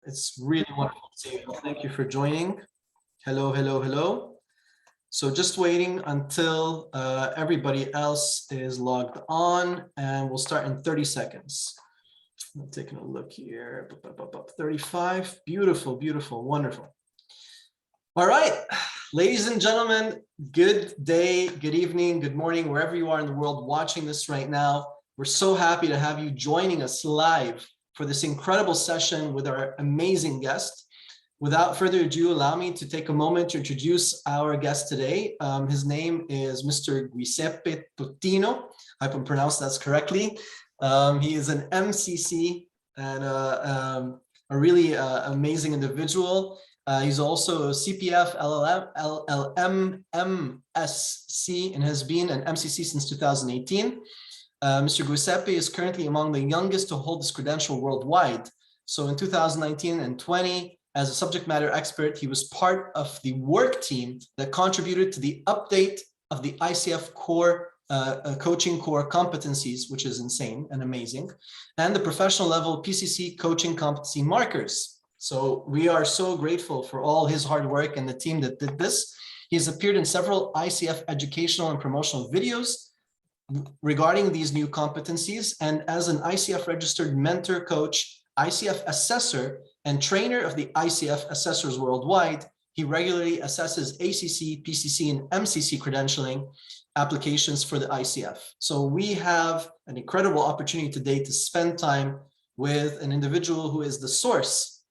It's really wonderful to see you. Thank you for joining. Hello, hello, hello. So just waiting until everybody else is logged on, and we'll start in 30 seconds. I'm taking a look here. 35. Beautiful, beautiful, wonderful. All right, ladies and gentlemen, good day, good evening, good morning, wherever you are in the world watching this right now. We're so happy to have you joining us live for this incredible session with our amazing guest. Without further ado, allow me to take a moment to introduce our guest today. His name is Mr. Giuseppe Totino. I hope I pronounced that correctly. He is an MCC and a really amazing individual. He's also a CPF, LLM, MSc, and has been an MCC since 2018. Mr. Giuseppe is currently among the youngest to hold this credential worldwide. So in 2019 and 20, as a subject matter expert, he was part of the work team that contributed to the update of the ICF core coaching core competencies, which is insane and amazing, and the professional level PCC coaching competency markers. So we are so grateful for all his hard work and the team that did this. He's appeared in several ICF educational and promotional videos regarding these new competencies, and as an ICF registered mentor, coach, ICF assessor, and trainer of the ICF assessors worldwide, he regularly assesses ACC, PCC, and MCC credentialing applications for the ICF. So we have an incredible opportunity today to spend time with an individual who is the source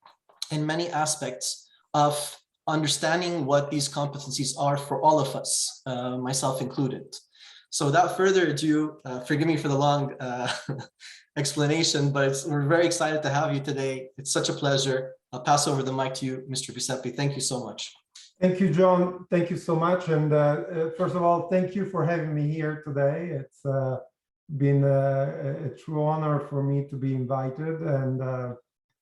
in many aspects of understanding what these competencies are for all of us, myself included. So without further ado, forgive me for the long explanation, but we're very excited to have you today. It's such a pleasure. I'll pass over the mic to you, Mr. Giuseppe. Thank you so much. Thank you, John. Thank you so much. And first of all, thank you for having me here today. It's been a true honor for me to be invited, and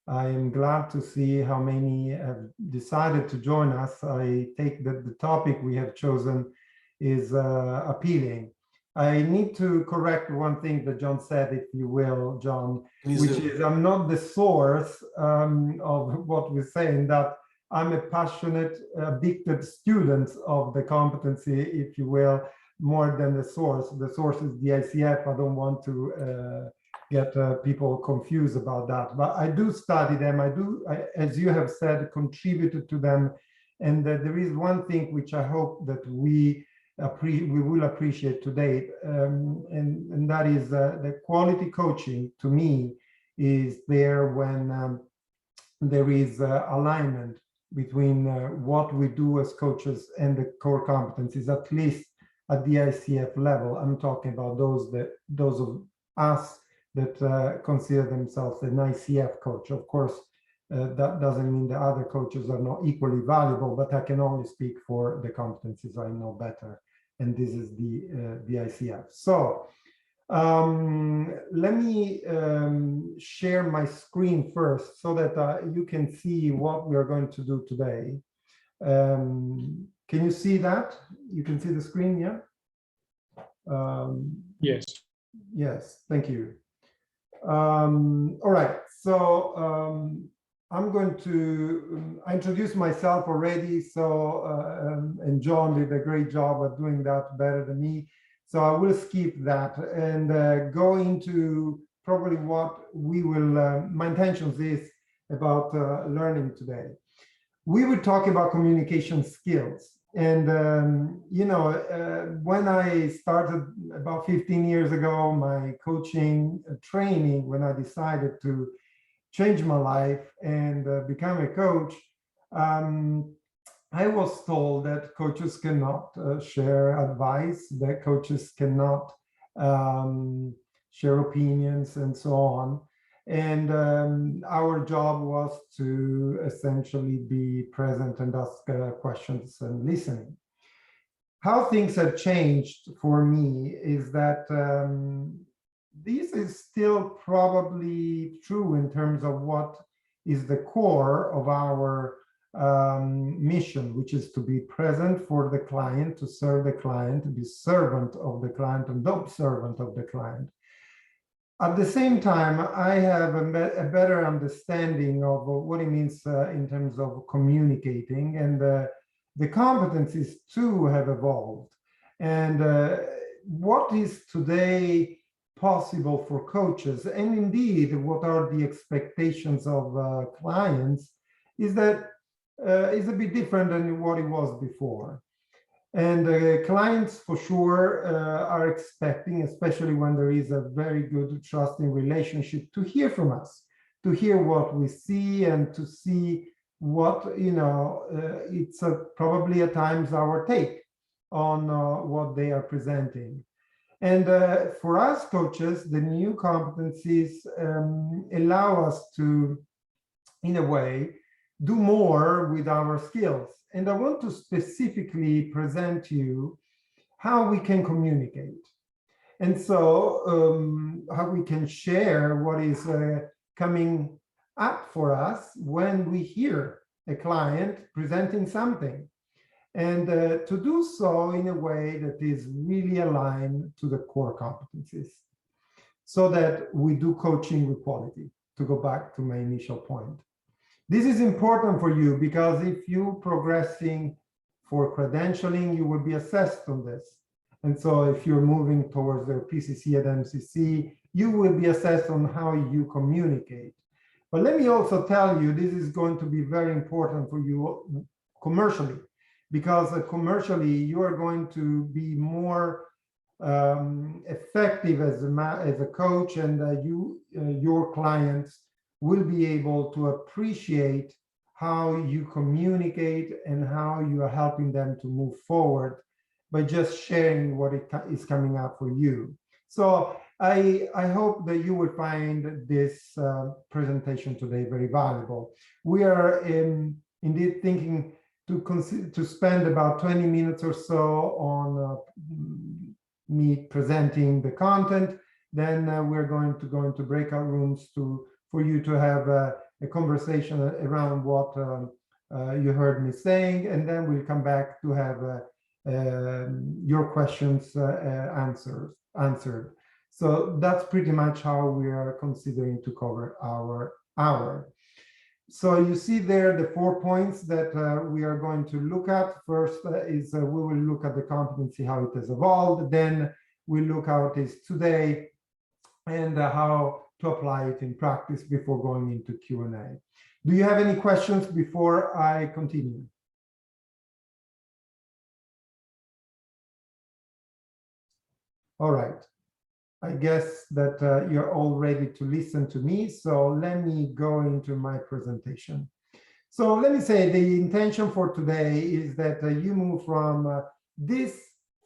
I am glad to see how many have decided to join us. I take that the topic we have chosen is appealing. I need to correct one thing that John said, if you will, John, which is I'm not the source of what we're saying, that I'm a passionate, addicted student of the competency, if you will, more than the source. The source is the ICF. I don't want to get people confused about that, but I do study them. I, as you have said, contributed to them. And there is one thing which I hope that we will appreciate today, and that is the quality coaching, to me, is there when there is alignment between what we do as coaches and the core competencies, at least at the ICF level. I'm talking about those of us that consider themselves an ICF coach. Of course, that doesn't mean the other coaches are not equally valuable, but I can only speak for the competencies I know better. And this is the ICF. So let me share my screen first so that you can see what we are going to do today. Can you see that? You can see the screen, yeah? Yes. Yes, thank you. All right, so I'm going to I introduced myself already, so and John did a great job at doing that better than me. So I will skip that and go into probably what we will, my intentions is about learning today. We will talk about communication skills. And, you know, when I started about 15 years ago, my coaching training, when I decided to change my life and become a coach, I was told that coaches cannot share advice, that coaches cannot share opinions and so on. And our job was to essentially be present and ask questions and listening. How things have changed for me is that this is still probably true in terms of what is the core of our mission, which is to be present for the client, to serve the client, to be servant of the client and not servant of the client. At the same time, I have a better understanding of what it means in terms of communicating, and the competencies too have evolved. And what is today possible for coaches, and indeed what are the expectations of clients, is that is a bit different than what it was before. And clients for sure are expecting, especially when there is a very good trusting relationship, to hear from us, to hear what we see and to see what, you know, it's probably at times our take on what they are presenting. And for us coaches, the new competencies allow us to, in a way, do more with our skills. And I want to specifically present to you how we can communicate. And so how we can share what is coming up for us when we hear a client presenting something. And to do so in a way that is really aligned to the core competencies, so that we do coaching with quality, to go back to my initial point. This is important for you because if you're progressing for credentialing, you will be assessed on this. And so if you're moving towards the PCC at MCC, you will be assessed on how you communicate. But let me also tell you, this is going to be very important for you commercially, because commercially you are going to be more effective as a coach, and your clients will be able to appreciate how you communicate and how you are helping them to move forward by just sharing what is coming up for you. So I hope that you will find this presentation today very valuable. We are indeed thinking to spend about 20 minutes or so on me presenting the content. Then we're going to go into breakout rooms for you to have a conversation around what you heard me saying, and then we'll come back to have your questions answered. So that's pretty much how we are considering to cover our hour. So you see there the 4 points that we are going to look at. First is we will look at the competency, how it has evolved. Then we look how it is today, and how to apply it in practice before going into Q&A. Do you have any questions before I continue? All right. I guess that you're all ready to listen to me. So let me go into my presentation. So let me say the intention for today is that you move from this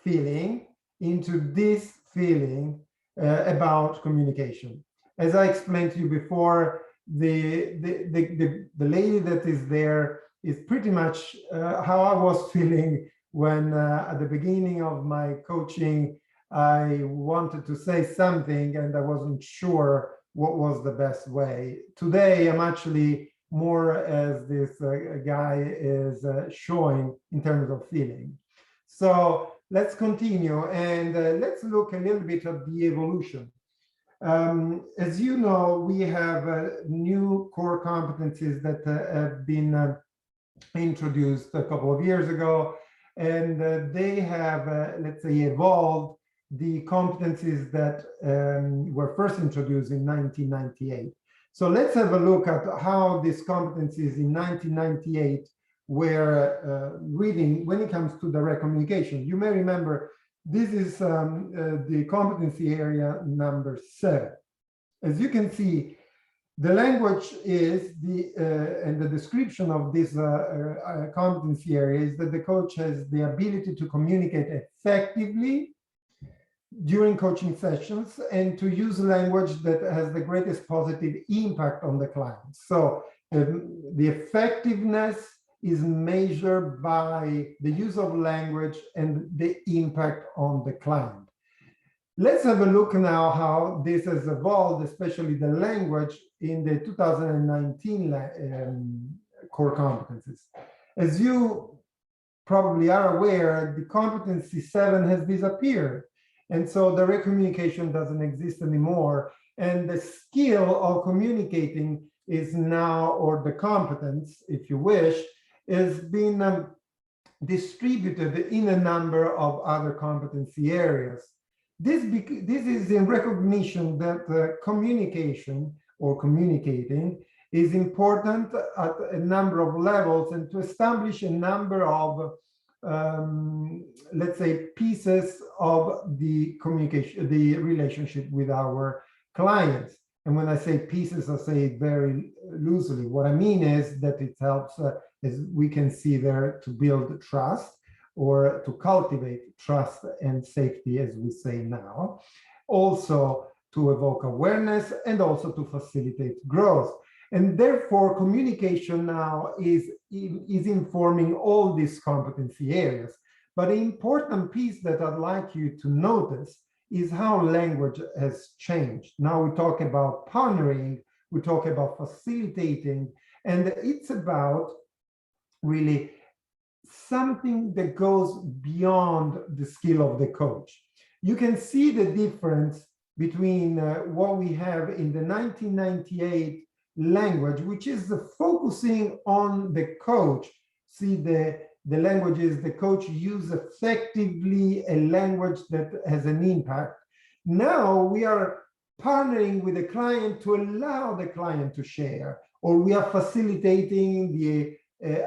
feeling into this feeling about communication. As I explained to you before, the lady that is there is pretty much how I was feeling when at the beginning of my coaching, I wanted to say something and I wasn't sure what was the best way. Today, I'm actually more as this guy is showing in terms of feeling. So let's continue and let's look a little bit at the evolution. As you know, we have new core competencies that have been introduced a couple of years ago, and they have, let's say, evolved the competencies that were first introduced in 1998. So let's have a look at how these competencies in 1998 were reading when it comes to direct communication. You may remember this is the competency area number 7. As you can see, the language is and the description of this competency area is that the coach has the ability to communicate effectively during coaching sessions and to use language that has the greatest positive impact on the client. So the effectiveness is measured by the use of language and the impact on the client. Let's have a look now how this has evolved, especially the language in the 2019 core competencies. As you probably are aware, the competency 7 has disappeared. And so direct communication doesn't exist anymore. And the skill of communicating is now, or the competence, if you wish, is being distributed in a number of other competency areas. This is in recognition that communication or communicating is important at a number of levels, and to establish a number of let's say pieces of the communication, the relationship with our clients. And when I say pieces, I say it very loosely. What I mean is that it helps, as we can see there, to build trust, or to cultivate trust and safety, as we say now. Also to evoke awareness, and also to facilitate growth. And therefore, communication now is informing all these competency areas. But an important piece that I'd like you to notice is how language has changed. Now we talk about partnering, we talk about facilitating, and it's about really something that goes beyond the skill of the coach. You can see the difference between what we have in the 1998 language, which is focusing on the coach. See, the language is the coach use effectively a language that has an impact. Now we are partnering with the client to allow the client to share, or we are facilitating the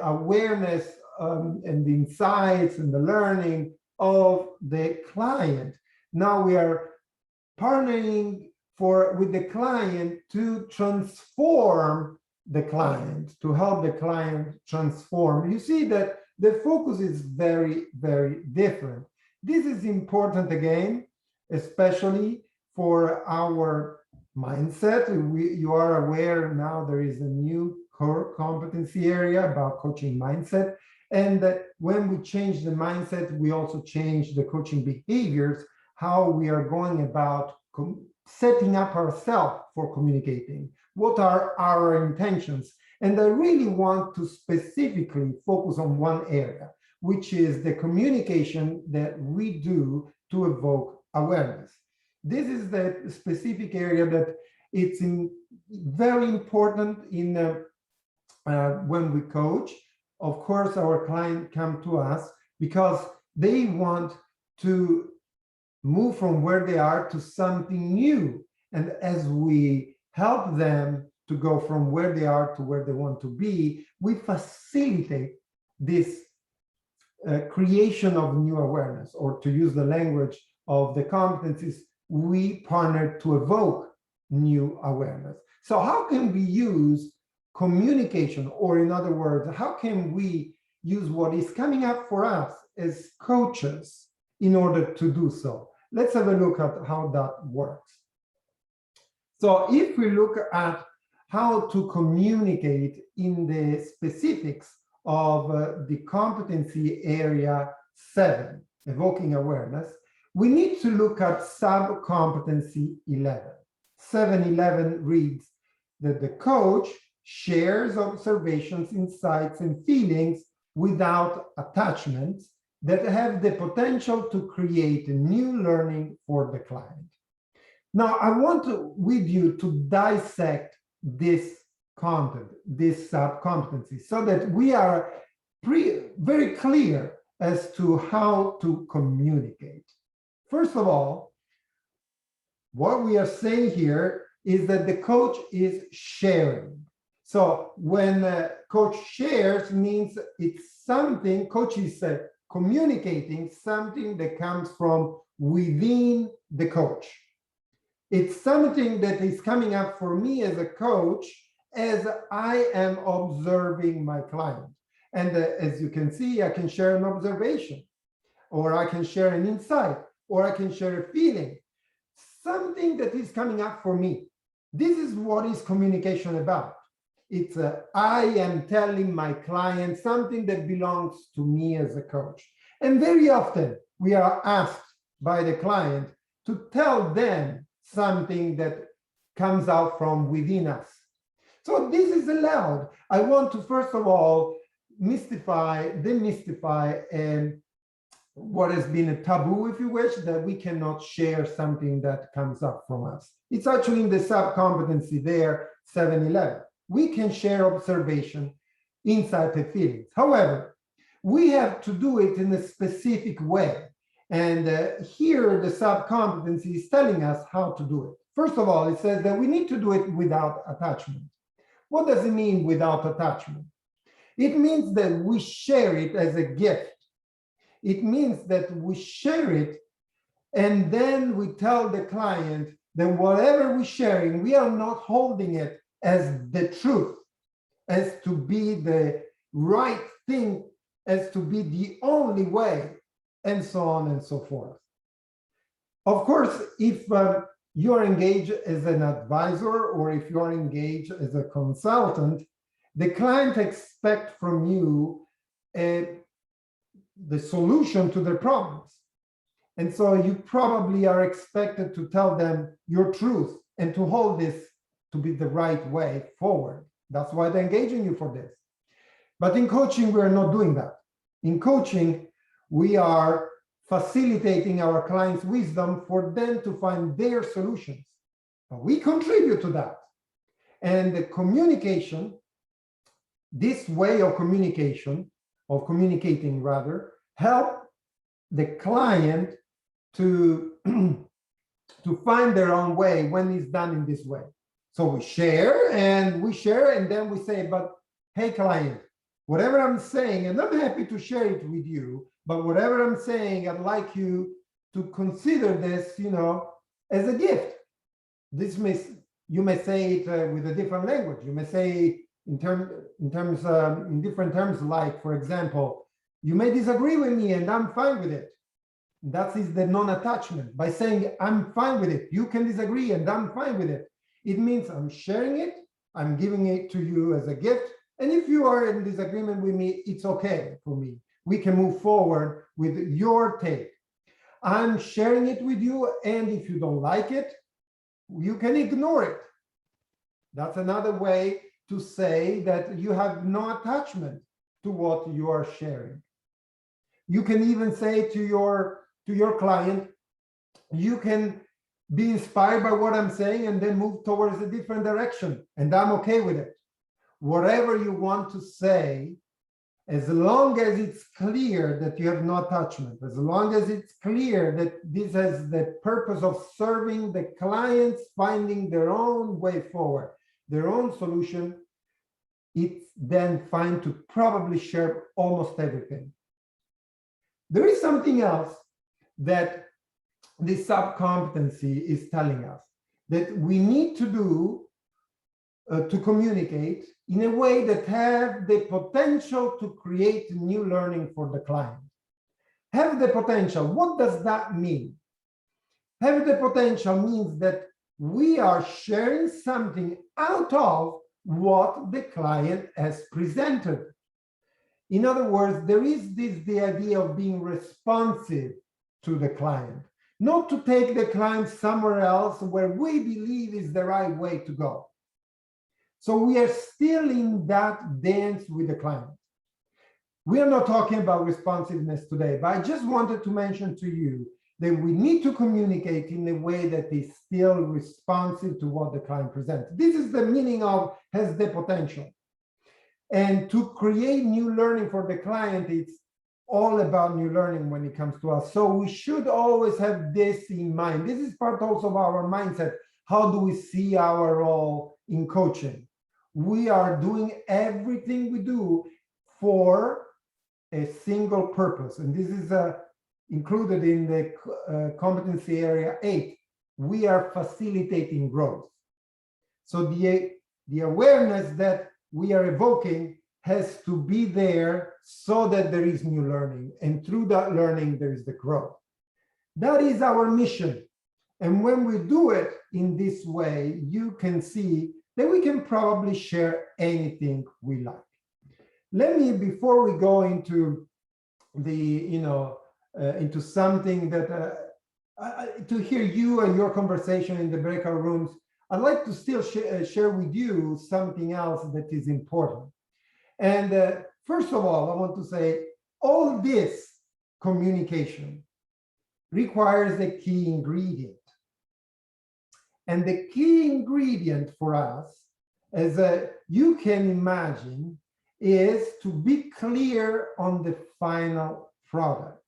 awareness and the insights and the learning of the client. Now we are partnering with the client to transform the client, to help the client transform. You see that the focus is very, very different. This is important again, especially for our mindset. You are aware now there is a new core competency area about coaching mindset. And that when we change the mindset, we also change the coaching behaviors, how we are going about setting up ourselves for communicating. What are our intentions? And I really want to specifically focus on one area, which is the communication that we do to evoke awareness. This is the specific area that it's very important in when we coach. Of course, our client come to us because they want to move from where they are to something new. And as we help them to go from where they are to where they want to be, we facilitate this creation of new awareness, or to use the language of the competencies, we partner to evoke new awareness. So how can we use communication, or in other words, how can we use what is coming up for us as coaches in order to do so? Let's have a look at how that works. So if we look at how to communicate in the specifics of the competency area 7, evoking awareness, we need to look at sub-competency 11. 7.11 reads that the coach shares observations, insights, and feelings without attachments that have the potential to create a new learning for the client. Now, I want with you to dissect this content, this sub-competency, so that we are very clear as to how to communicate. First of all, what we are saying here is that the coach is sharing. So when a coach shares, means it's something, coach is communicating something that comes from within the coach. It's something that is coming up for me as a coach as I am observing my client. And as you can see, I can share an observation, or I can share an insight, or I can share a feeling, something that is coming up for me. This is what is communication about. It's I am telling my client something that belongs to me as a coach. And very often we are asked by the client to tell them something that comes out from within us. So this is allowed. I want to first of all demystify and what has been a taboo, if you wish, that we cannot share something that comes up from us. It's actually in the sub-competency there, 711. We can share observation, insight, and feelings. However, we have to do it in a specific way. And here the sub-competency is telling us how to do it. First of all, it says that we need to do it without attachment. What does it mean without attachment? It means that we share it as a gift. It means that we share it and then we tell the client that whatever we're sharing, we are not holding it as the truth, as to be the right thing, as to be the only way, and so on and so forth. Of course, if you are engaged as an advisor or if you are engaged as a consultant, the client expects from you the solution to their problems. And so you probably are expected to tell them your truth and to hold this to be the right way forward. That's why they're engaging you for this. But in coaching, we're not doing that. In coaching, we are facilitating our clients' wisdom for them to find their solutions. But we contribute to that. And the communication, this way of communication, of communicating rather, help the client to find their own way when it's done in this way. So we share and then we say, but hey, client, whatever I'm saying, and I'm happy to share it with you, but whatever I'm saying, I'd like you to consider this, as a gift. You may say it with a different language. You may say in different terms, like, for example, you may disagree with me and I'm fine with it. That is the non-attachment. By saying I'm fine with it, you can disagree and I'm fine with it. It means I'm sharing it, I'm giving it to you as a gift. And if you are in disagreement with me, it's okay for me. We can move forward with your take. I'm sharing it with you, and if you don't like it, you can ignore it. That's another way to say that you have no attachment to what you are sharing. You can even say to your client, you can be inspired by what I'm saying and then move towards a different direction, and I'm okay with it. Whatever you want to say, as long as it's clear that you have no attachment, as long as it's clear that this has the purpose of serving the clients, finding their own way forward, their own solution, it's then fine to probably share almost everything. There is something else that this sub-competency is telling us, that we need to do to communicate in a way that have the potential to create new learning for the client. Have the potential, what does that mean? Have the potential means that we are sharing something out of what the client has presented. In other words, there is the idea of being responsive to the client, not to take the client somewhere else where we believe is the right way to go. So we are still in that dance with the client. We are not talking about responsiveness today, but I just wanted to mention to you that we need to communicate in a way that is still responsive to what the client presents. This is the meaning of has the potential. And to create new learning for the client, it's all about new learning when it comes to us. So we should always have this in mind. This is part also of our mindset. How do we see our role in coaching? We are doing everything we do for a single purpose. And this is included in the competency area 8. We are facilitating growth. So the awareness that we are evoking has to be there so that there is new learning. And through that learning, there is the growth. That is our mission. And when we do it in this way, you can see that we can probably share anything we like. Let me, before we go into the, into something that, to hear you and your conversation in the breakout rooms, I'd like to still share with you something else that is important. And first of all, I want to say all this communication requires a key ingredient. And the key ingredient for us, as you can imagine, is to be clear on the final product.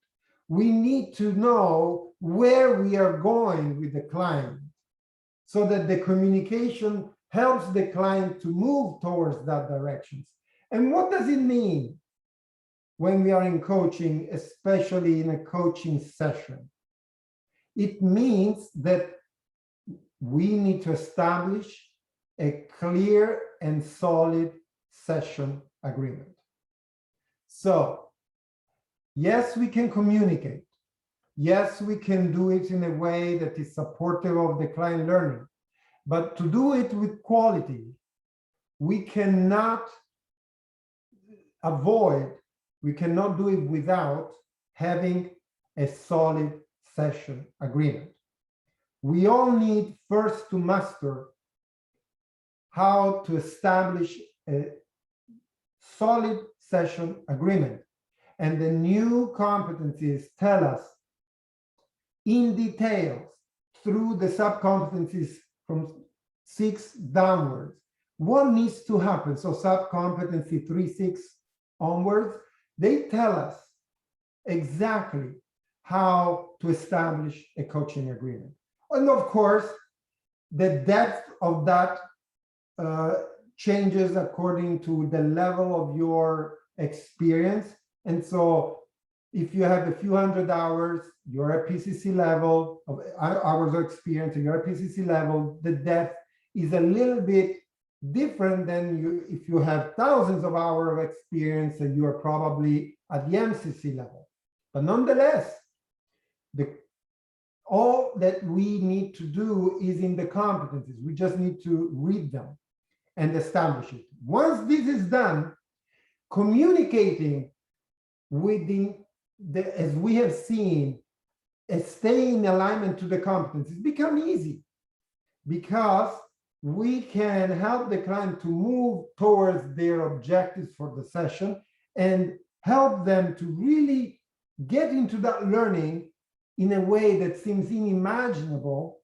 We need to know where we are going with the client so that the communication helps the client to move towards that direction. And what does it mean when we are in coaching, especially in a coaching session? It means that we need to establish a clear and solid session agreement. So, yes, we can communicate. Yes, we can do it in a way that is supportive of the client learning. But to do it with quality, we cannot do it without having a solid session agreement. We all need first to master how to establish a solid session agreement. And the new competencies tell us in details through the sub-competencies from 6 downwards what needs to happen. So sub-competency 3-6 onwards, they tell us exactly how to establish a coaching agreement. And of course, the depth of that changes according to the level of your experience. And so if you have a few hundred hours, you're at PCC level of hours of experience, and you're at PCC level, the depth is a little bit different than if you have thousands of hours of experience and you are probably at the EMCC level. But nonetheless, all that we need to do is in the competencies. We just need to read them and establish it. Once this is done, communicating within as we have seen, stay in alignment to the competencies become easy because we can help the client to move towards their objectives for the session and help them to really get into that learning in a way that seems unimaginable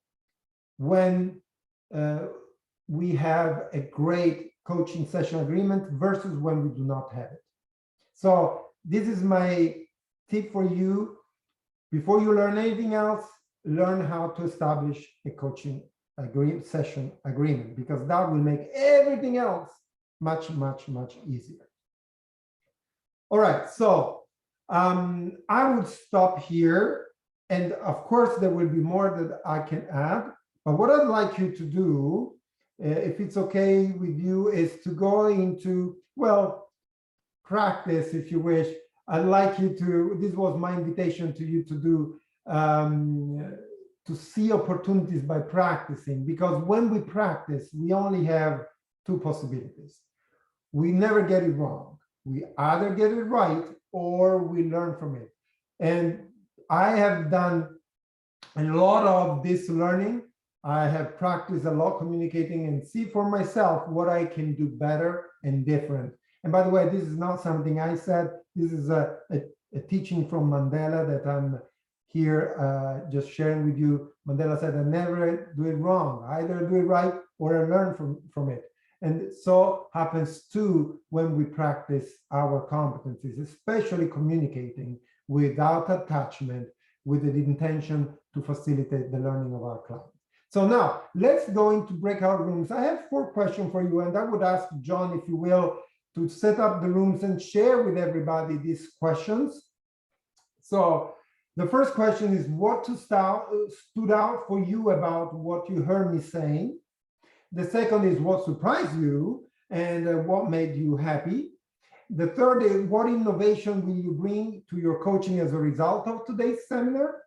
when we have a great coaching session agreement versus when we do not have it. So this is my tip for you. Before you learn anything else, learn how to establish a coaching session agreement, because that will make everything else much, much, much easier. All right, so I would stop here. And of course, there will be more that I can add. But what I'd like you to do, if it's okay with you, is to go into, well, practice, if you wish. I'd like you to, this was my invitation to you to do, to see opportunities by practicing, because when we practice, we only have 2 possibilities. We never get it wrong. We either get it right or we learn from it. And I have done a lot of this learning. I have practiced a lot communicating and see for myself what I can do better and different. And by the way, this is not something I said. This is a teaching from Mandela that I'm here just sharing with you. Mandela said, I never do it wrong. I either do it right or I learn from it. And so happens too when we practice our competencies, especially communicating without attachment, with the intention to facilitate the learning of our clients. So now let's go into breakout rooms. I have 4 questions for you, and I would ask John, if you will, to set up the rooms and share with everybody these questions. So the first question is, what stood out for you about what you heard me saying? The second is, what surprised you and what made you happy? The third is, what innovation will you bring to your coaching as a result of today's seminar?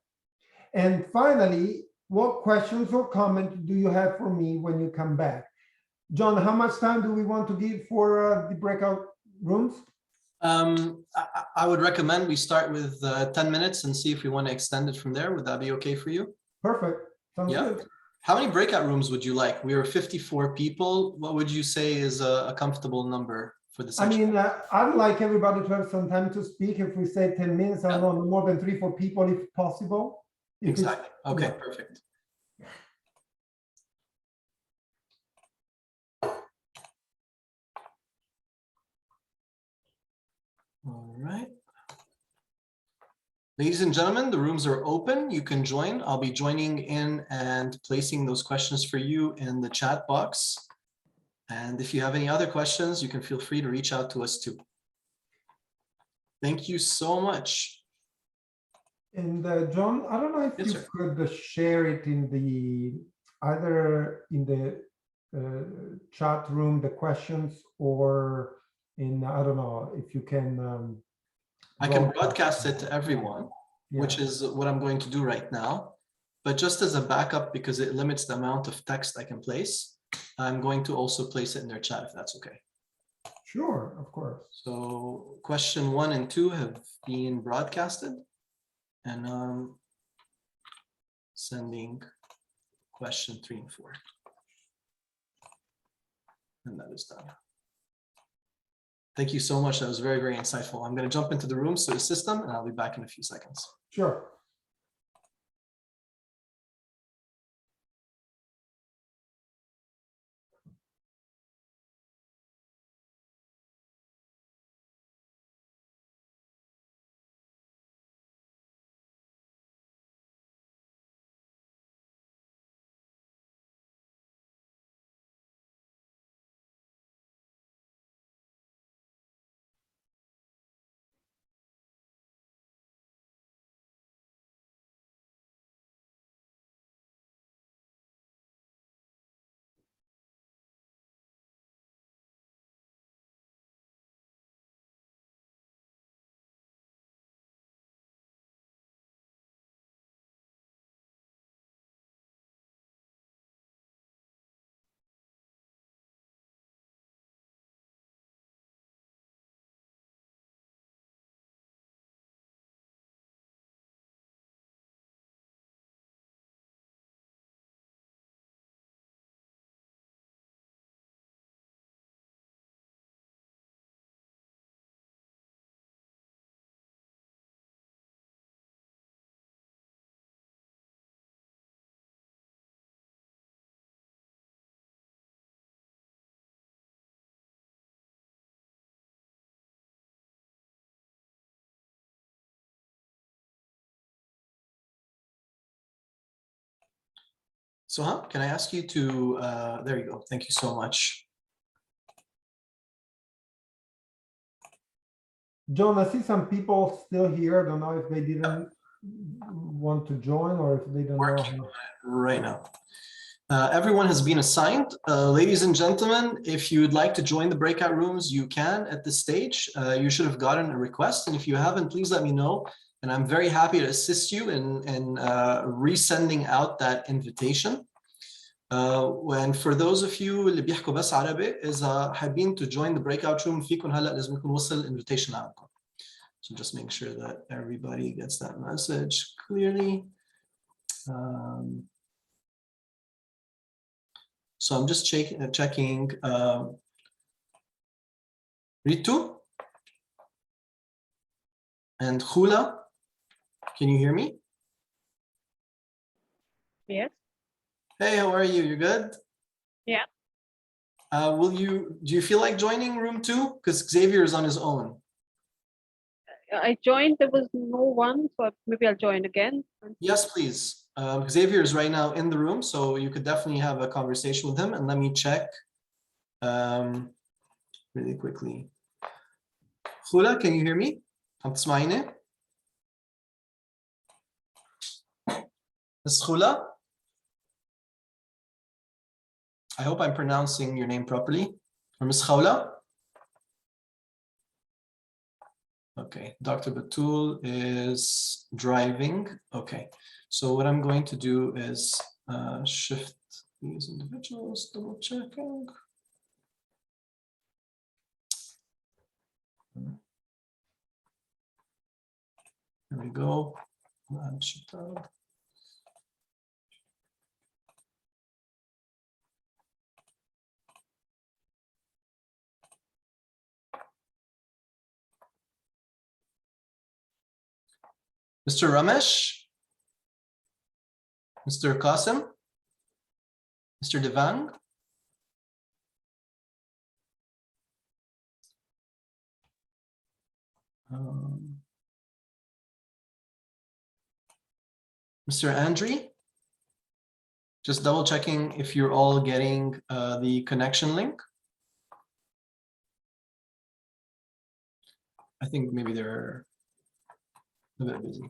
And finally, what questions or comments do you have for me when you come back? John, how much time do we want to give for the breakout rooms? I would recommend we start with 10 minutes and see if we want to extend it from there. Would that be okay for you? Perfect. Sounds good. How many breakout rooms would you like? We are 54 people. What would you say is a comfortable number for the I section? mean, I'd like everybody to have some time to speak. If we say 10 minutes, I don't know, no more than 3-4 people if possible. If Exactly. Okay, yeah. perfect. All right. Ladies and gentlemen, the rooms are open. You can join. I'll be joining in and placing those questions for you in the chat box. And if you have any other questions, you can feel free to reach out to us too. Thank you so much. And John, I don't know if Yes, you sir. could share it in the either in the chat room, the questions, or in, I don't know if you can. I can broadcast it to everyone, Yeah. which is what I'm going to do right now. But just as a backup, because it limits the amount of text I can place, I'm going to also place it in their chat if that's okay. Sure, of course. So question 1 and 2 have been broadcasted, and sending question 3 and 4. And that is done. Thank you so much. That was very, very insightful. I'm going to jump into the rooms to assist them, and I'll be back in a few seconds. Sure. So, can I ask you to, there you go. Thank you so much. John, I see some people still here. I don't know if they didn't want to join or if they don't know. Right now. Everyone has been assigned. Ladies and gentlemen, if you would like to join the breakout rooms, you can at this stage. You should have gotten a request. And if you haven't, please let me know. And I'm very happy to assist you in resending out that invitation. And for those of you اللي بيحكوا بس عربي, إذا حابين to join the breakout room, فيكم هلا لازم يكون وصل invitation عندكم. So just make sure that everybody gets that message clearly. So I'm just checking. Ritu and Khula, can you hear me? Yes. Hey, how are you? You're good? Yeah. Do you feel like joining room 2? Because Xavier is on his own. I joined, there was no one, so maybe I'll join again. Yes, please. Xavier is right now in the room, so you could definitely have a conversation with him. And let me check really quickly. Khula, can you hear me? تسمعيني? Miss Khula? I hope I'm pronouncing your name properly. Or Miss Khawla? Okay, Dr. Batul is driving. Okay, so what I'm going to do is shift these individuals, double checking. Here we go. Mr. Ramesh, Mr. Qasim, Mr. Devang. Mr. Andri, just double checking if you're all getting the connection link. I think maybe they're a bit busy.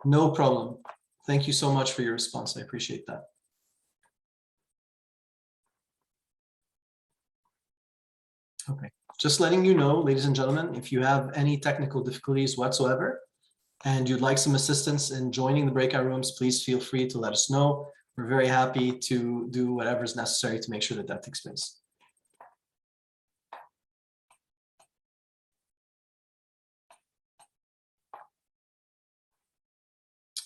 No problem. Thank you so much for your response. I appreciate that. Okay, just letting you know, ladies and gentlemen, if you have any technical difficulties whatsoever, and you'd like some assistance in joining the breakout rooms, please feel free to let us know. We're very happy to do whatever is necessary to make sure that that takes place.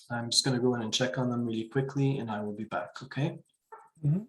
I'm just going to go in and check on them really quickly, and I will be back, okay? Mm-hmm.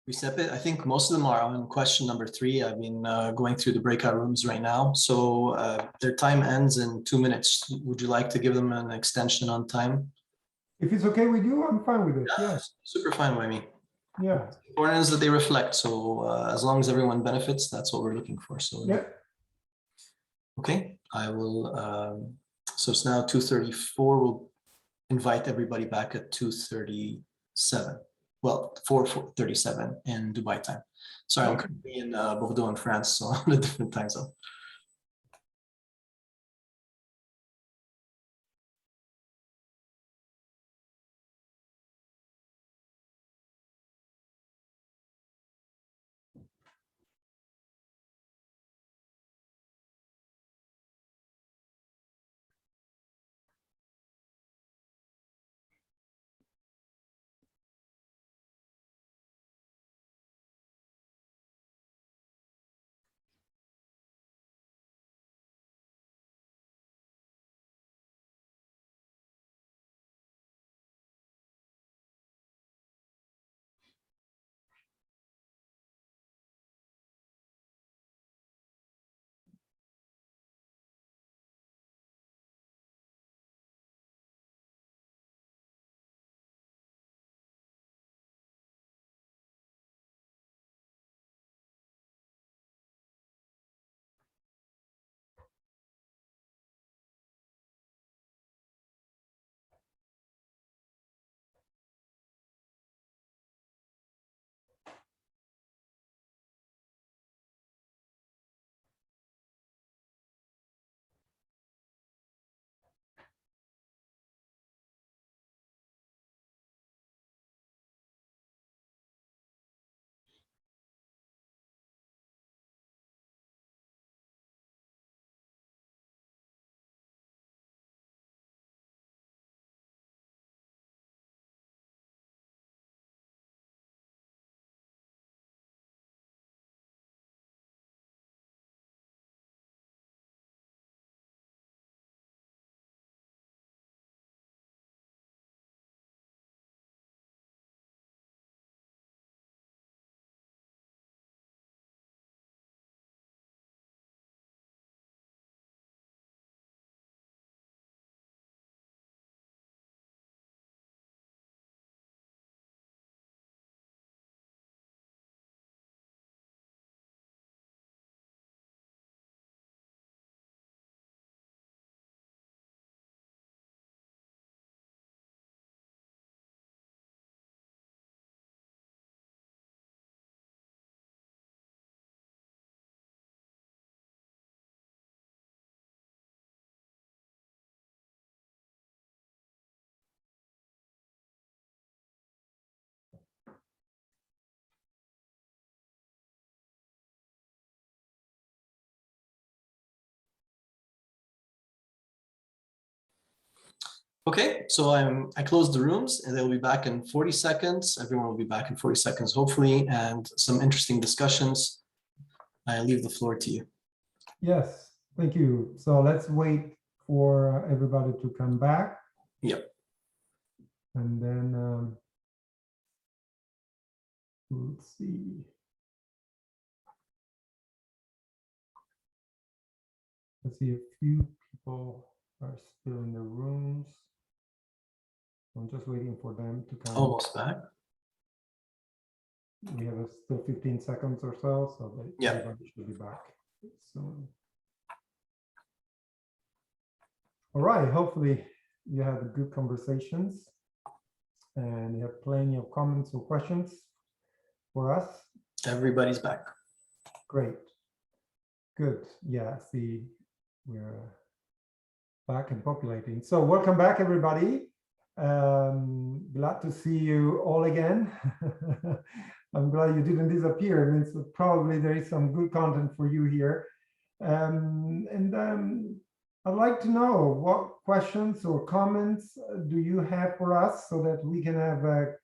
Giuseppe, I think most of them are on question number 3. I've been going through the breakout rooms right now. So their time ends in 2 minutes. Would you like to give them an extension on time? If it's okay with you, I'm fine with it. Yeah, Yes. super fine by me. Yeah. The important is that they reflect. So as long as everyone benefits, that's what we're looking for. So Yeah. okay, I will. So it's now 2:34. We'll invite everybody back at 2:37. Well, 4:37 in Dubai time. Sorry, I'm currently in Bordeaux in France, so on a different time zone. Okay, so I closed the rooms and they'll be back in 40 seconds. Everyone will be back in 40 seconds, hopefully, and some interesting discussions. I leave the floor to you. Yes, thank you. So let's wait for everybody to come back. Yep. And then let's see. I see a few people are still in the rooms. I'm just waiting for them to come. Almost back. We have still 15 seconds or so Yeah. everybody should be back soon. All right, hopefully you had good conversations and you have plenty of comments or questions for us. Everybody's back. Great. Good. Yeah, see, we're back and populating. So welcome back, everybody. Glad to see you all again. I'm glad you didn't disappear. It means that probably there is some good content for you here. I'd like to know what questions or comments do you have for us so that we can have a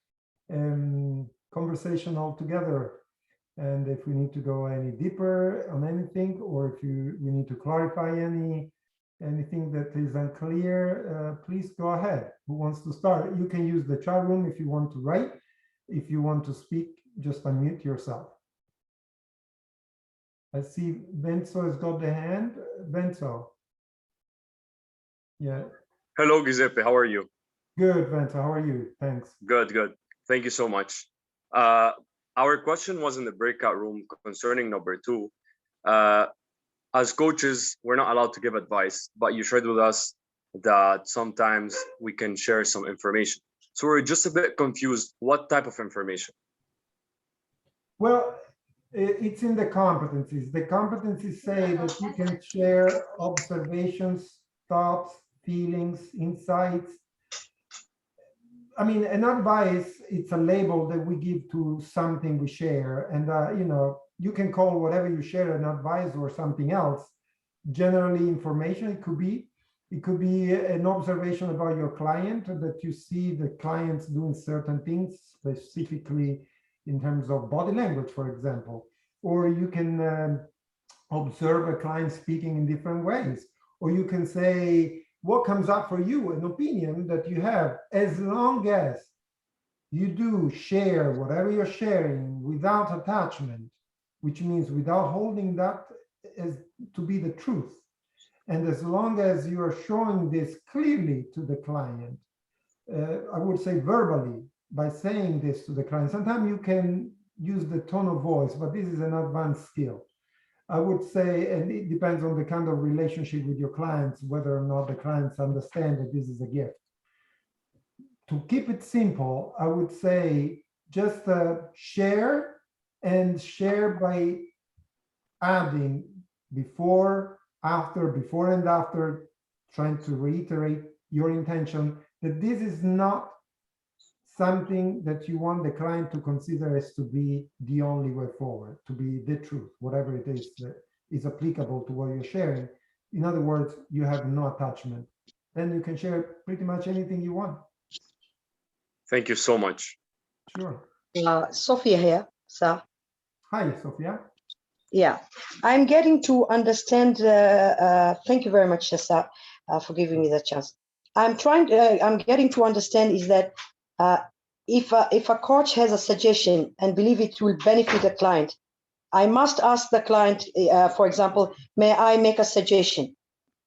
conversation all together. And if we need to go any deeper on anything, or if we need to clarify anything that is unclear, please go ahead. Who wants to start? You can use the chat room if you want to write. If you want to speak, just unmute yourself. I see Benzo has got the hand. Benzo. Yeah. Hello, Giuseppe. How are you? Good, Benzo. How are you? Thanks. Good, good. Thank you so much. Our question was in the breakout room concerning number 2. As coaches, we're not allowed to give advice, but you shared with us that sometimes we can share some information. So we're just a bit confused. What type of information? Well, it's in the competencies. The competencies say that you can share observations, thoughts, feelings, insights. I mean, an advice, it's a label that we give to something we share. And, you know, you can call whatever you share an advice or something else. Generally information, it could be an observation about your client, that you see the clients doing certain things, specifically in terms of body language, for example. Or you can observe a client speaking in different ways. Or you can say, what comes up for you, an opinion that you have, as long as you do share whatever you're sharing without attachment, which means without holding that as to be the truth. And as long as you are showing this clearly to the client, I would say verbally, by saying this to the client, sometimes you can use the tone of voice, but this is an advanced skill. I would say, and it depends on the kind of relationship with your clients, whether or not the clients understand that this is a gift. To keep it simple, I would say just share, and share by adding before, after, before and after, trying to reiterate your intention that this is not something that you want the client to consider as to be the only way forward, to be the truth, whatever it is that is applicable to what you're sharing. In other words, you have no attachment. Then you can share pretty much anything you want. Thank you so much. Sure. Sophia here, sir. Hi, Sophia. Yeah, I'm getting to understand. Thank you very much, sir, for giving me the chance. I'm getting to understand is that if a coach has a suggestion and believe it will benefit the client, I must ask the client, for example, may I make a suggestion?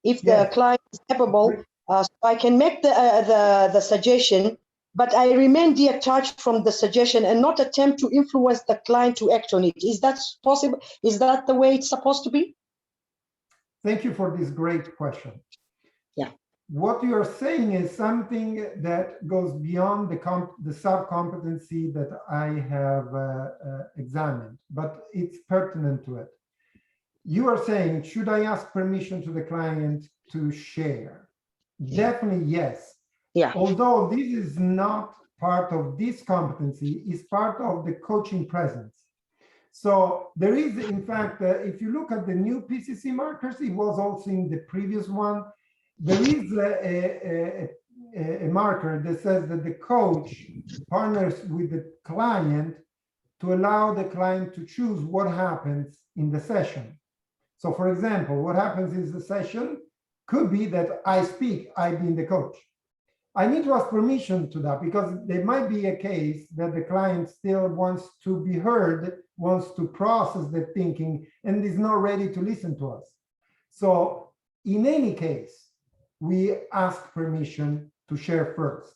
If the client is capable, so I can make the suggestion, but I remain detached from the suggestion and not attempt to influence the client to act on it. Is that possible? Is that the way it's supposed to be? Thank you for this great question. Yeah. What you are saying is something that goes beyond the sub-competency that I have examined, but it's pertinent to it. You are saying, should I ask permission to the client to share? Definitely yes. Yeah. Although this is not part of this competency, it's part of the coaching presence. So there is, in fact, if you look at the new PCC markers, it was also in the previous one. There is a marker that says that the coach partners with the client to allow the client to choose what happens in the session. So for example, what happens in the session could be that I speak, I being the coach. I need to ask permission to that because there might be a case that the client still wants to be heard, wants to process the thinking, and is not ready to listen to us. So in any case, we ask permission to share first.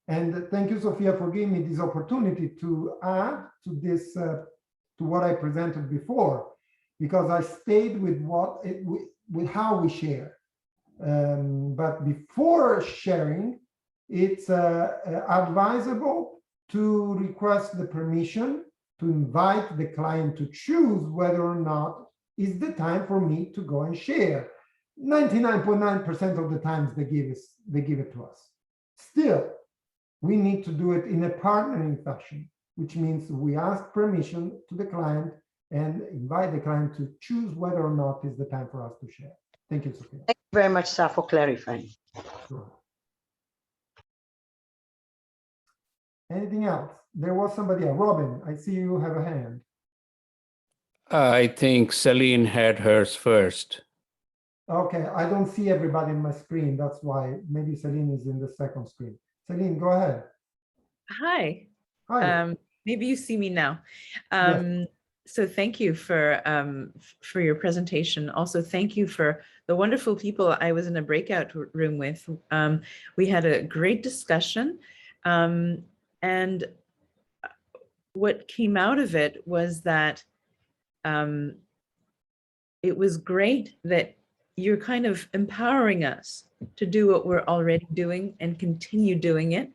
And thank you, Sophia, for giving me this opportunity to add to this, to what I presented before, because I stayed with with how we share. But before sharing, it's advisable to request the permission to invite the client to choose whether or not is the time for me to go and share. 99.9% of the times they give it to us. Still, we need to do it in a partnering fashion, which means we ask permission to the client and invite the client to choose whether or not is the time for us to share. Thank you, Sophia. Thank you very much, Sir, for clarifying. Sure. Anything else? There was somebody else. Robin, I see you have a hand. I think Celine had hers first. Okay, I don't see everybody in my screen. That's why maybe Celine is in the second screen. Celine, go ahead. Hi. Hi. Maybe you see me now. Yes. So thank you for your presentation. Also, thank you for the wonderful people I was in a breakout room with. We had a great discussion. And what came out of it was that it was great that you're kind of empowering us to do what we're already doing and continue doing it.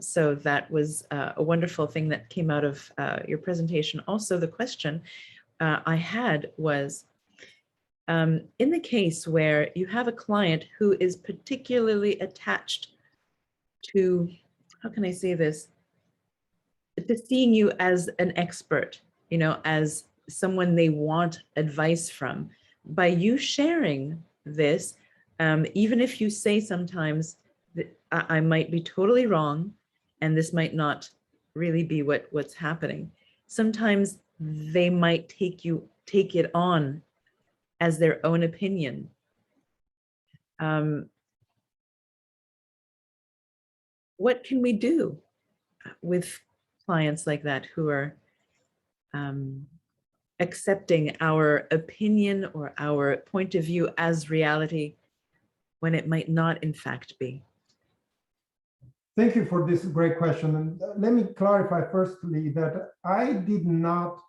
So that was a wonderful thing that came out of your presentation. Also, the question I had was, in the case where you have a client who is particularly attached to, how can I say this, to seeing you as an expert, you know, as someone they want advice from, by you sharing this, even if you say sometimes that I might be totally wrong, and this might not really be what's happening. Sometimes they might take it on as their own opinion. What can we do with clients like that who are accepting our opinion or our point of view as reality when it might not in fact be? Thank you for this great question. And let me clarify firstly that I did not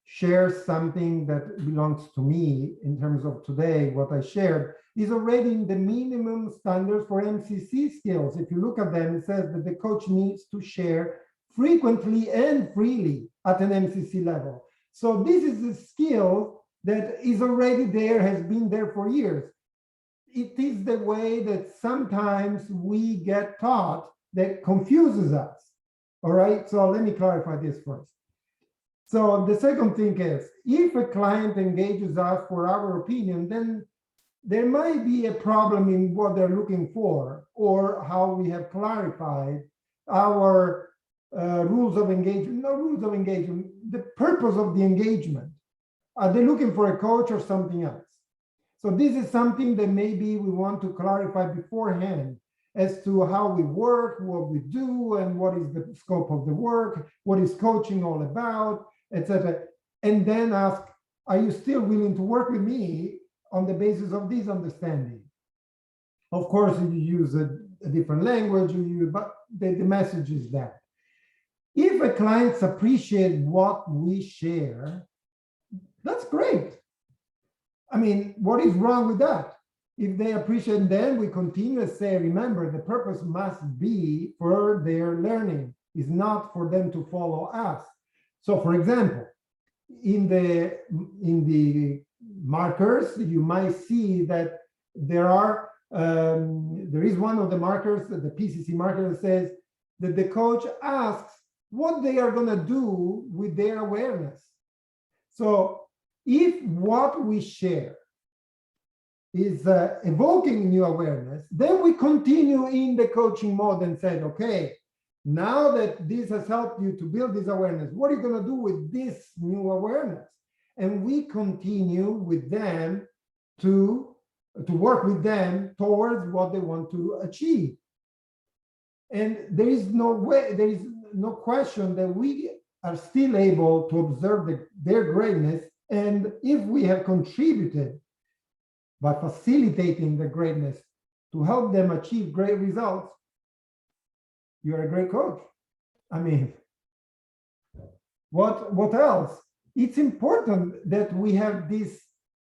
share something that belongs to me in terms of today. What I shared is already in the minimum standards for MCC skills. If you look at them, it says that the coach needs to share frequently and freely at an MCC level. So this is a skill that is already there, has been there for years. It is the way that sometimes we get taught that confuses us. All right, so let me clarify this first. So the second thing is, if a client engages us for our opinion, then there might be a problem in what they're looking for or how we have clarified our rules of engagement, no rules of engagement, the purpose of the engagement. Are they looking for a coach or something else? So this is something that maybe we want to clarify beforehand as to how we work, what we do, and what is the scope of the work, what is coaching all about, etc. And then ask, are you still willing to work with me on the basis of this understanding? Of course, you use a different language, but the message is that. If a client appreciates what we share, that's great. I mean, what is wrong with that? If they appreciate, then we continue to say, remember, the purpose must be for their learning, is not for them to follow us. So for example, in the markers, you might see that there is one of the markers, the PCC marker, that says that the coach asks what they are going to do with their awareness. So if what we share is evoking new awareness. Then we continue in the coaching mode and said, okay, now that this has helped you to build this awareness, what are you going to do with this new awareness? And we continue with them to work with them towards what they want to achieve. And there is no way, there is no question that we are still able to observe their greatness. And if we have contributed by facilitating the greatness to help them achieve great results, you're a great coach. I mean, what else? It's important that we have this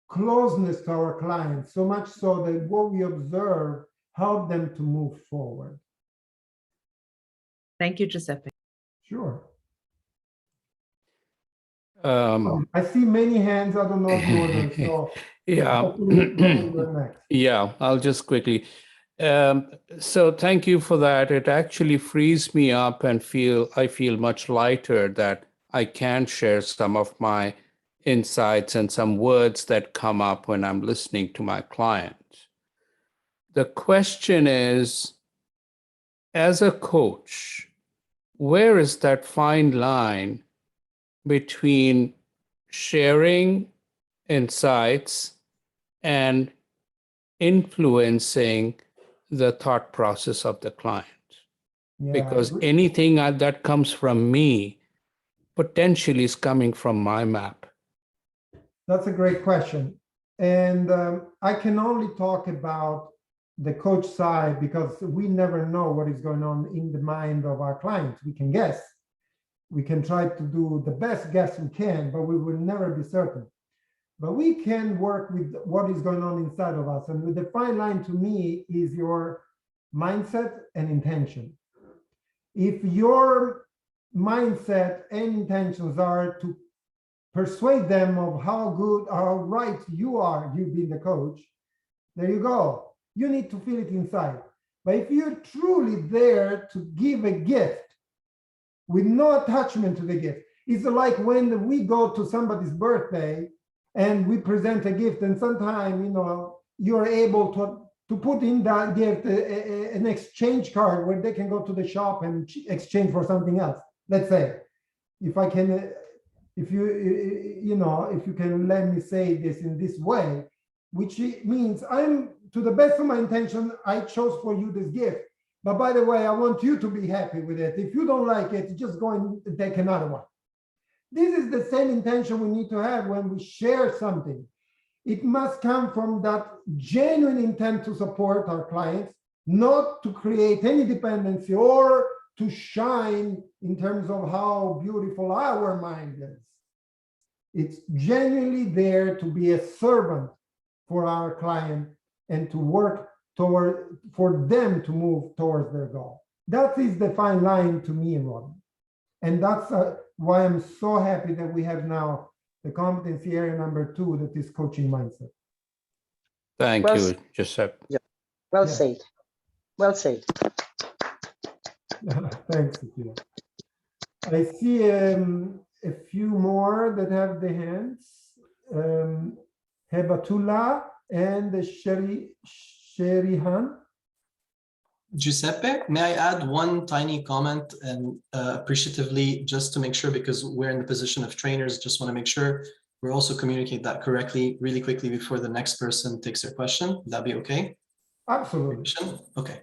closeness to our clients, so much so that what we observe help them to move forward. Thank you, Giuseppe. Sure. I see many hands. I don't know if you order, so yeah. hopefully you're next. Yeah, I'll just quickly. So thank you for that. It actually frees me up and I feel much lighter that I can share some of my insights and some words that come up when I'm listening to my clients. The question is, as a coach, where is that fine line between sharing insights and influencing the thought process of the client? Yeah, Because anything that comes from me potentially is coming from my map. that's a great question. And I can only talk about the coach side because we never know what is going on in the mind of our clients. We can guess. We can try to do the best guess we can, but we will never be certain. But we can work with what is going on inside of us. And the fine line to me is your mindset and intention. If your mindset and intentions are to persuade them of how good or how right you are, you being the coach, there you go. You need to feel it inside. But if you're truly there to give a gift with no attachment to the gift, it's like when we go to somebody's birthday and we present a gift, and sometimes, you know, you're able to put in that gift an exchange card where they can go to the shop and exchange for something else. Let's say, if I can, if you can let me say this in this way, which means I'm, to the best of my intention, I chose for you this gift. But by the way, I want you to be happy with it. If you don't like it, just go and take another one. This is the same intention we need to have when we share something. It must come from that genuine intent to support our clients, not to create any dependency or to shine in terms of how beautiful our mind is. It's genuinely there to be a servant for our client and to work for them to move towards their goal. That is the fine line to me, Robin. And that's why I'm so happy that we have now the competency area number 2, that is coaching mindset. Thank you, Giuseppe. Yeah. Well said. Well said. Thanks, Sophia. I see a few more that have the hands. Hebatullah and Sherihan. Giuseppe, may I add one tiny comment, and appreciatively, just to make sure, because we're in the position of trainers, just want to make sure we also communicate that correctly really quickly before the next person takes their question. Would that be okay? Absolutely. Okay.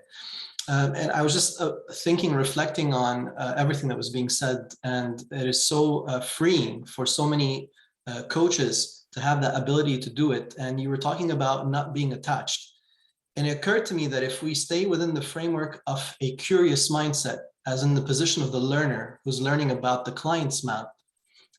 And I was just thinking, reflecting on everything that was being said, and it is so freeing for so many coaches to have that ability to do it. And you were talking about not being attached. And it occurred to me that if we stay within the framework of a curious mindset, as in the position of the learner who's learning about the client's map,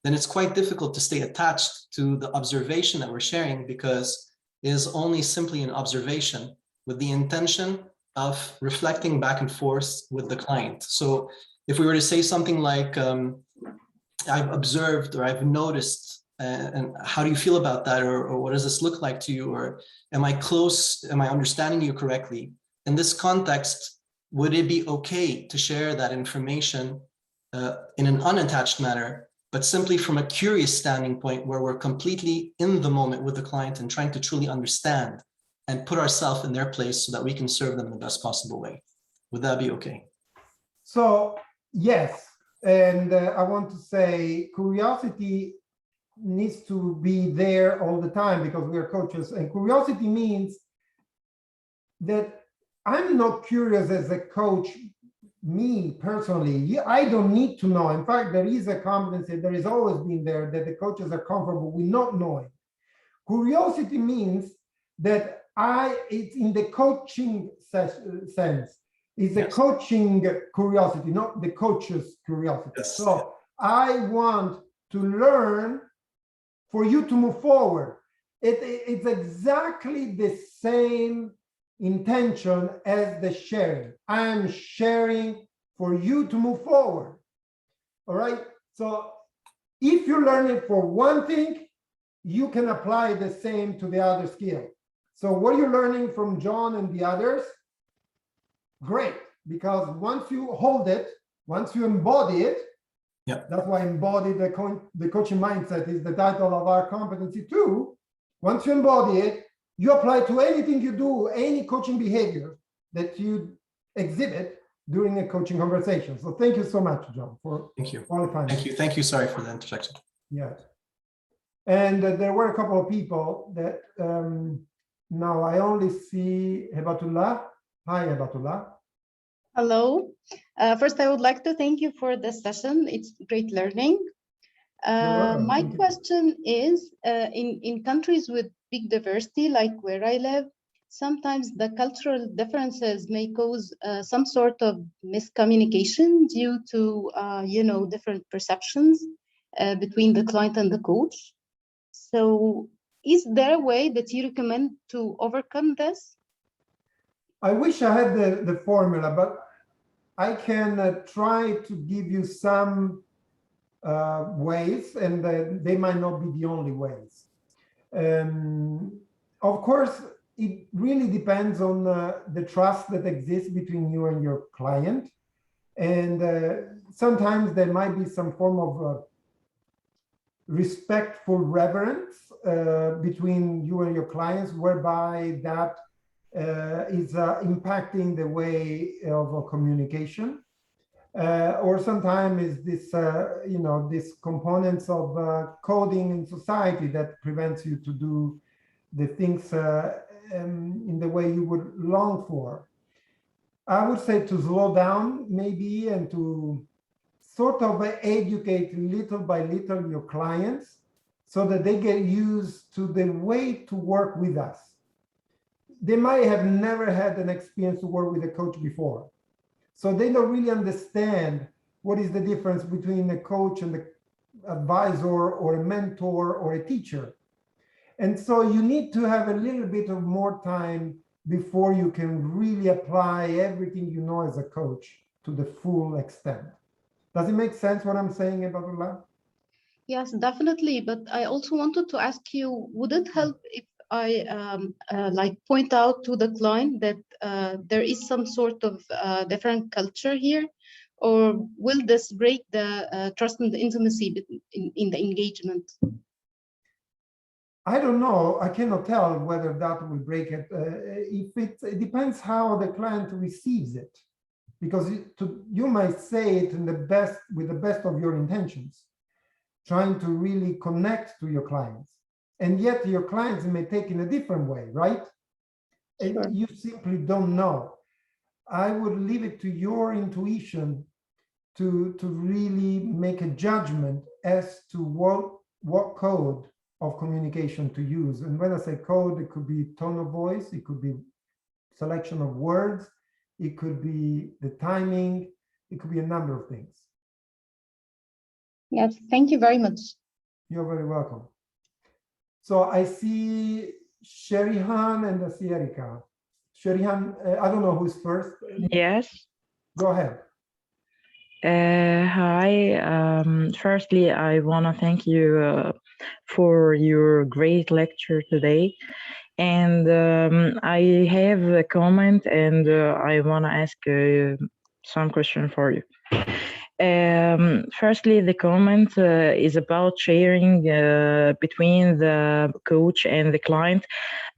then it's quite difficult to stay attached to the observation that we're sharing, because it is only simply an observation with the intention of reflecting back and forth with the client. So if we were to say something like, I've observed, or I've noticed, and how do you feel about that? Or what does this look like to you? Or am I close? Am I understanding you correctly? In this context, would it be okay to share that information in an unattached manner, but simply from a curious standing point where we're completely in the moment with the client and trying to truly understand and put ourselves in their place so that we can serve them in the best possible way. Would that be okay? So yes, and I want to say curiosity needs to be there all the time because we are coaches, and curiosity means that I'm not curious as a coach, me personally. I don't need to know. In fact, there is a competency that has always been there that the coaches are comfortable with not knowing. Curiosity means that it's in the coaching sense. It's a coaching curiosity, not the coach's curiosity. Yes. So I want to learn for you to move forward. It's exactly the same intention as the sharing. I'm sharing for you to move forward. All right. So if you learn it for one thing, you can apply the same to the other skill. So what you're learning from John and the others, great, because once you hold it, once you embody it, that's why embody the coaching mindset is the title of our competency too. Once you embody it, you apply to anything you do, any coaching behavior that you exhibit during a coaching conversation. So thank you so much, John, for qualifying. Thank you. Sorry for the interjection. Yeah. And there were a couple of people that now I only see Hebatullah. Hi, Hebatullah. Hello. First, I would like to thank you for this session. It's great learning. My question is, in countries with big diversity, like where I live, sometimes the cultural differences may cause some sort of miscommunication due to, different perceptions between the client and the coach. So is there a way that you recommend to overcome this? I wish I had the formula, but I can try to give you some ways, and they might not be the only ways. Of course, it really depends on the trust that exists between you and your client. And sometimes there might be some form of respectful reverence between you and your clients, whereby that is impacting the way of communication. Or sometimes is this, these components of coding in society that prevents you to do the things in the way you would long for. I would say to slow down maybe and to sort of educate little by little your clients so that they get used to the way to work with us. They might have never had an experience to work with a coach before. So they don't really understand what is the difference between a coach and the advisor or a mentor or a teacher. And so you need to have a little bit of more time before you can really apply everything you know as a coach to the full extent. Does it make sense what I'm saying about that? Yes, definitely. But I also wanted to ask you, would it help if I point out to the client that there is some sort of different culture here, or will this break the trust and the intimacy in the engagement? I don't know. I cannot tell whether that will break it. It depends how the client receives it, because you might say it with the best of your intentions, trying to really connect to your clients. And yet your clients may take in a different way, right? Sure. And you simply don't know. I would leave it to your intuition to really make a judgment as to what code of communication to use. And when I say code, it could be tone of voice, it could be selection of words, it could be the timing, it could be a number of things. Yes, thank you very much. You're very welcome. So I see Sherihan and I see Erika. Sherihan, I don't know who's first. Yes. Go ahead. Hi. Firstly, I want to thank you for your great lecture today. And I have a comment and I want to ask some question for you. Firstly, the comment is about sharing between the coach and the client.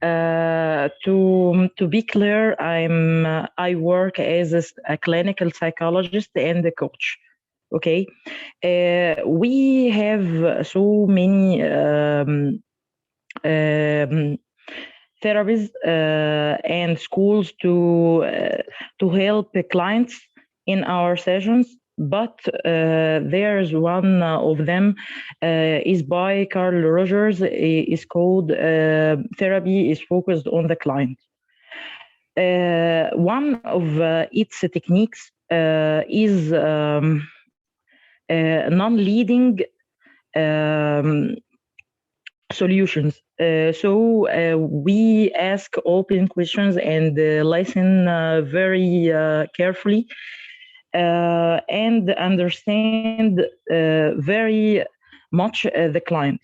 To be clear, I work as a clinical psychologist and a coach. Okay, we have so many therapies and schools to help the clients in our sessions, but there's one of them is by Carl Rogers. Is called Therapy is Focused on the Client. One of its techniques is non-leading solutions. So we ask open questions and listen very carefully and understand very much the client.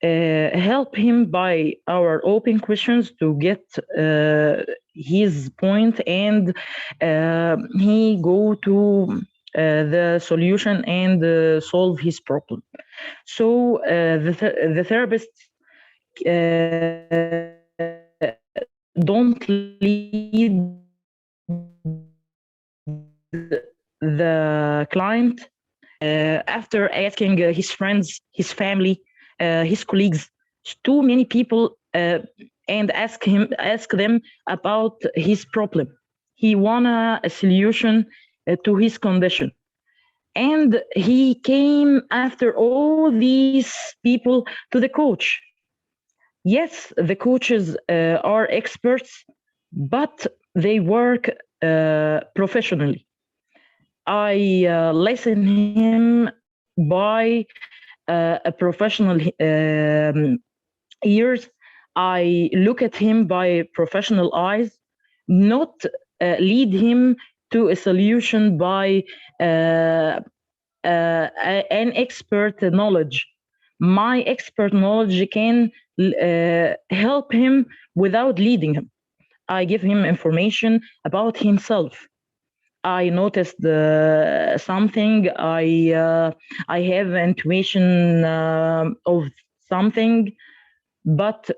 Help him by our open questions to get his point, and he go to the solution and solve his problem. So the therapists don't lead the client after asking his friends, his family, his colleagues, too many people, and ask them about his problem. He want a solution to his condition. And he came after all these people to the coach. Yes, the coaches are experts, but they work professionally. I listen him by a professional ears. I look at him by professional eyes, not lead him to a solution by an expert knowledge. My expert knowledge can help him without leading him. I give him information about himself. I noticed something. I have intuition of something, but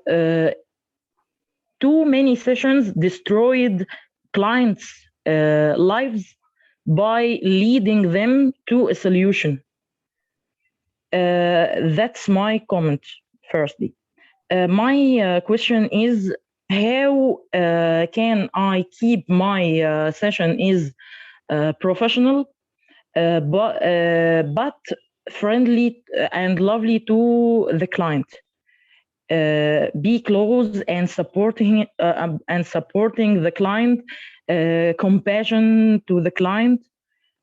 too many sessions destroyed clients' lives by leading them to a solution. That's my comment, firstly. My question is, how can I keep my session is professional, but friendly and lovely to the client? Be close and supporting the client, compassion to the client,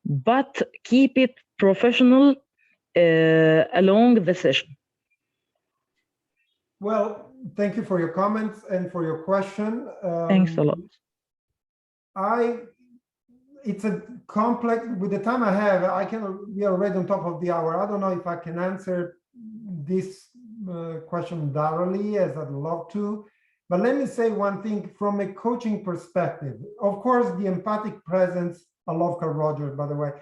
but keep it professional along the session. Well, thank you for your comments and for your question. Thanks a lot. It's a complex, with the time I have, we are already on top of the hour. I don't know if I can answer this question thoroughly as I'd love to, but let me say one thing from a coaching perspective. Of course, the empathic presence, I love Carl Rogers, by the way,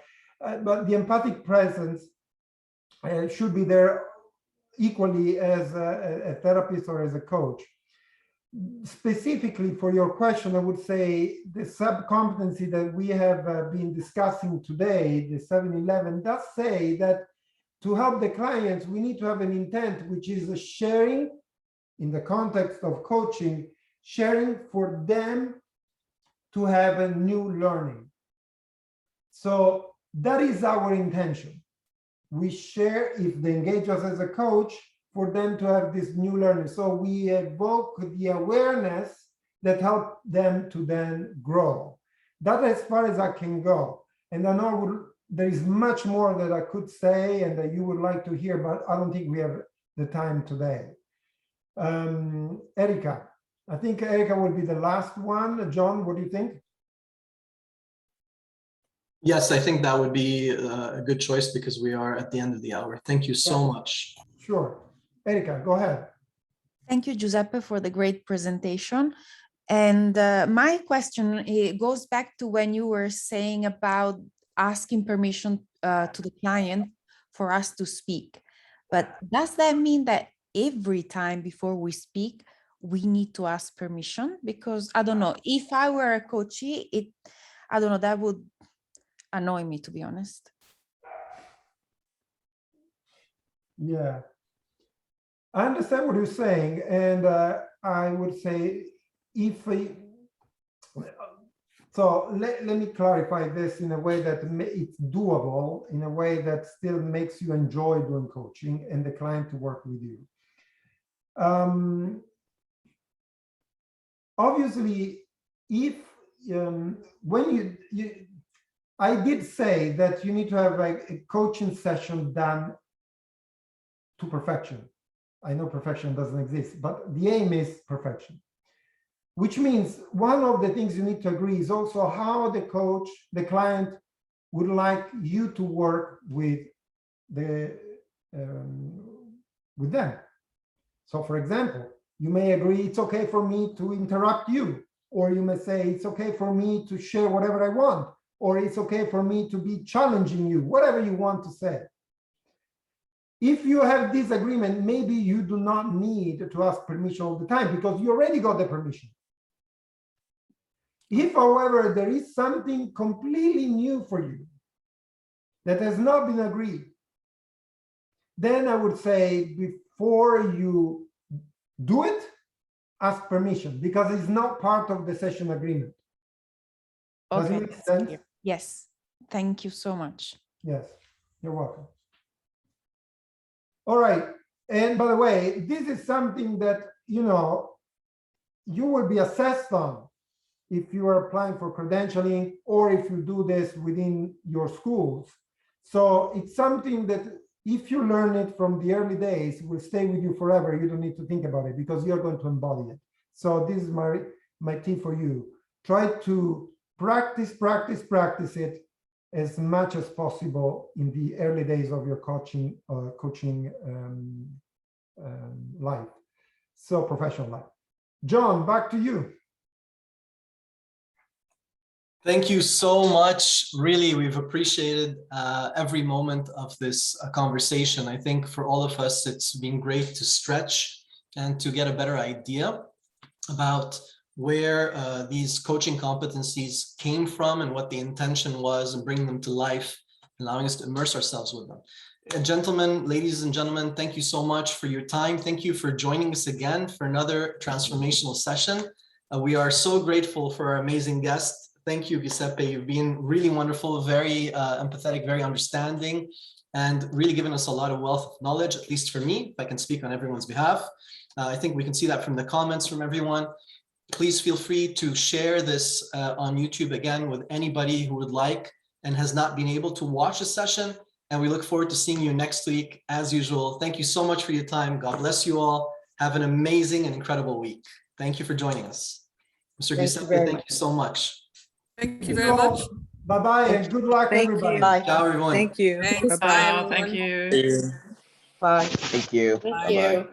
but the empathic presence should be there equally as a therapist or as a coach. Specifically for your question, I would say the sub-competency that we have been discussing today, the 7-11, does say that to help the clients, we need to have an intent, which is a sharing in the context of coaching, sharing for them to have a new learning. So that is our intention. We share, if they engage us as a coach, for them to have this new learning. So we evoke the awareness that help them to then grow. That's as far as I can go. And I know there is much more that I could say and that you would like to hear, but I don't think we have the time today. Erica, I think Erica will be the last one. John, what do you think? Yes, I think that would be a good choice because we are at the end of the hour. Thank you so much. Sure. Erica, go ahead. Thank you, Giuseppe, for the great presentation. And my question goes back to when you were saying about asking permission to the client for us to speak. But does that mean that every time before we speak, we need to ask permission? Because I don't know, if I were a coachee, I don't know, that would annoy me, to be honest. Yeah, I understand what you're saying, and I would say so let me clarify this in a way that it's doable, in a way that still makes you enjoy doing coaching and the client to work with you. Obviously, if when I did say that you need to have a coaching session done to perfection. I know perfection doesn't exist, but the aim is perfection. Which means one of the things you need to agree is also how the client would like you to work with them. So for example, you may agree it's okay for me to interrupt you, or you may say it's okay for me to share whatever I want, or it's okay for me to be challenging you, whatever you want to say. If you have this agreement, maybe you do not need to ask permission all the time because you already got the permission. If, however, there is something completely new for you that has not been agreed, then I would say before you do it, ask permission because it's not part of the session agreement. Does it make sense? Yes, thank you so much. Yes, you're welcome. All right, and by the way, this is something that, you know, you will be assessed on if you are applying for credentialing or if you do this within your schools. So it's something that if you learn it from the early days, it will stay with you forever. You don't need to think about it because you're going to embody it. So this is my tip for you. Try to practice it as much as possible in the early days of your coaching life, so professional life. John, back to you. Thank you so much. Really, we've appreciated every moment of this conversation. I think for all of us, it's been great to stretch and to get a better idea about where these coaching competencies came from and what the intention was, and bringing them to life, allowing us to immerse ourselves with them. Gentlemen, ladies and gentlemen, thank you so much for your time. Thank you for joining us again for another transformational session. We are so grateful for our amazing guest. Thank you, Giuseppe. You've been really wonderful, very empathetic, very understanding, and really given us a lot of wealth of knowledge, at least for me, if I can speak on everyone's behalf. I think we can see that from the comments from everyone. Please feel free to share this on YouTube again with anybody who would like and has not been able to watch a session. And we look forward to seeing you next week, as usual. Thank you so much for your time. God bless you all. Have an amazing and incredible week. Thank you for joining us. Mr. Giuseppe, thank you so much. Thank you very much. Bye-bye and good luck, everybody. Bye. Ciao, everyone. Thank you. Thanks. Bye-bye, Thank everyone. you. Bye. Thank you. Thank Bye-bye. you.